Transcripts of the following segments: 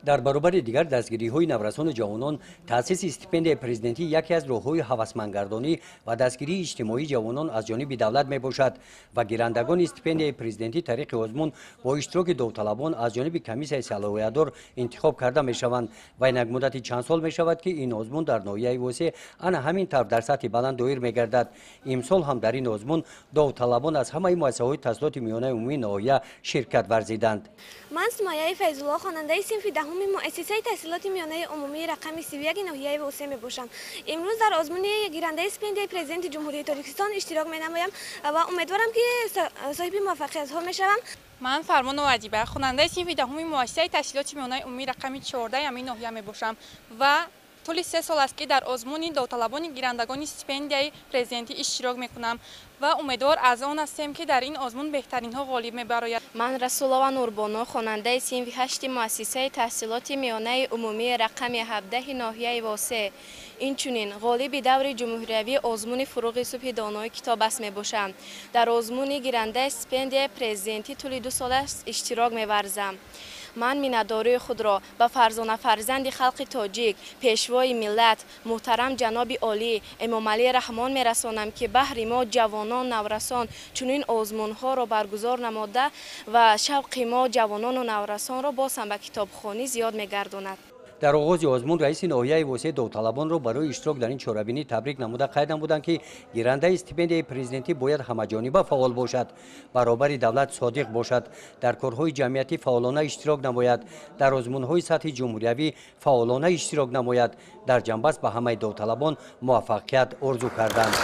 در برابر دیگر دستگیری‌های نورسان جوانان، تأسیس استیپندیای پرزیدنتی یکی از راه‌های هوسمندگردانی و دستگیری اجتماعی جوانان از جانب دولت میباشد و گیرندگان استیپندیای پرزیدنتی طریق آزمون با اشتراک داوطلبان از جانب کمیسیون صلاحیت‌دار انتخاب کرده میشوند و اینک مدت چند سال میشود که این آزمون در ناحیه واسع انا همین طرف در سطح بلند دایر میگردد. امسال هم در این آزمون داوطلبان از همه مؤسسه‌های تحصیلات میانه عمومی ناحیه شرکت ورزیدند. من سمیه فیض‌الله خواننده صنف دهم مؤسسه تحصیلات میانه عمومی رقم 31 ناحیه وسطی میباشم. امروز در آزمون گیرنده استیپندیای پرزیدنت جمهوری تاجیکستان اشتراک مینمایم و امیدوارم که صاحب موفقیت‌ها میشوم. من فرمان وجیبه خواننده صنف دهم مؤسسه تحصیلات میانه عمومی رقم 14 همین ناحیه میباشم و طول 3 سال است که در آزمون داوطلبان گیرندگان استیپندیای پرزیدنتی اشتراک میکنم و امیدوار از آن هستم که در این آزمون بهترین ها غالب میبراید. من رسولова نوربانو خواننده صنف 8 مؤسسه تحصیلات میانه عمومی رقم 17 ناحیه واسع اینچنین غالب دور جمهوری آزمون فروغ صبح دانای کتاب است میباشم. در آزمون گیرنده استیپندیای پرزیدنتی طول 2 سال است اشتراک میورزم. من مینداری خود را به فرزانه فرزند خلق تاجیک پیشوای ملت محترم جناب عالی امام علی رحمان میرسانم که بهر ما جوانان نورسان چنین آزمون ها را برگزار نموده و شوق ما جوانان و نورسان را باز هم به کتابخوانی زیاد میگرداند. در آغاز آزمون رئیس ناحیه واسع داوطلبان را برای اشتراک در این چهاربینی تبریک نموده قید نمودند که گیرنده استیپندیای پرزیدنتی باید همه‌جانبه فعال باشد، برابر دولت صادق باشد، در کارهای جمعیتی فعالانه اشتراک نماید، در آزمون‌های سطح جمهوری فعالانه اشتراک نماید. در جنبش به همه داوطلبان موفقیت آرزو کردند.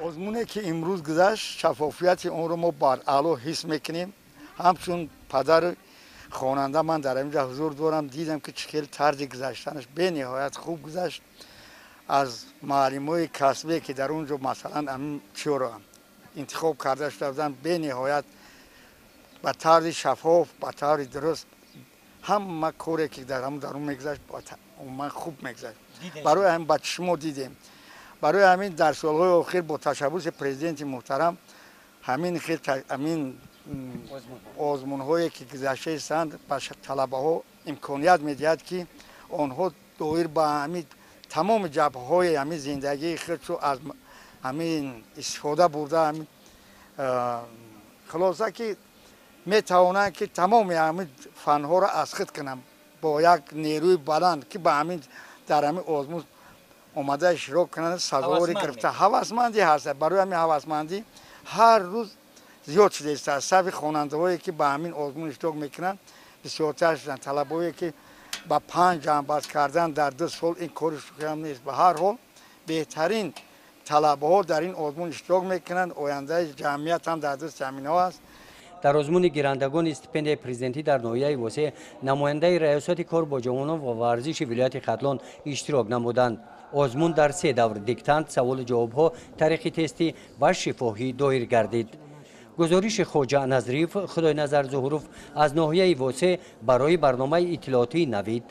آزمونی که امروز گذشت شفافیت اون رو ما بر اعلی حس میکنیم. همچون پدر خواننده من در اینجا حضور دارم، دیدم که چقدر طرز گذشتنش به نهایت خوب گذشت. از معلمای کسبی که در اونجا مثلا همین چی رو انتخاب کرده شدن به نهایت با طرز شفاف با طرز درست همه کاری که در اون میگذشت من خوب میگذشت. برای همین با چشم دیدیم. برای همین در سالهای آخر با تشبث پرزیدنت محترم همین خیلی همین آزمون هایی که گذشته هستند به طلبه ها امکانیت میدهد که آنها دایر به همین تمام جبهه های همین زندگی خودشو از همین استفاده برده همین خلاصه که میتوانند که تمام همین فن ها را از خود کنم با یک نیروی بلند که به همین در همین آزمون اومده اشتراک کنند سزاواری گرفته. هوسمندی هست. برای همین هوسمندی هر روز زیاد شده است. از صف خواننده‌هایی که به همین آزمون اشتراک میکنند بسیارتر شدن. طلبه‌ای که با 5 جنبش کردن در 2 سال این کارش کم نیست. به هر حال بهترین طلبه‌ها در این آزمون اشتراک میکنند. آینده جمعیت هم در دست همین‌ها است. در آزمون گیرندگان استیپندیای پرزیدنتی در ناحیه واسع نماینده ریاست کار با جوانان و ورزش ولایت ختلان اشتراک نمودند. آزمون در 3 دور دیکتانت، سوال جواب‌ها، طریق تستی و شفاهی دایر گردید. گزارش خواجه نظریف خدای نظر ظهوروف از ناحیه واسع برای برنامه اطلاعاتی نوید.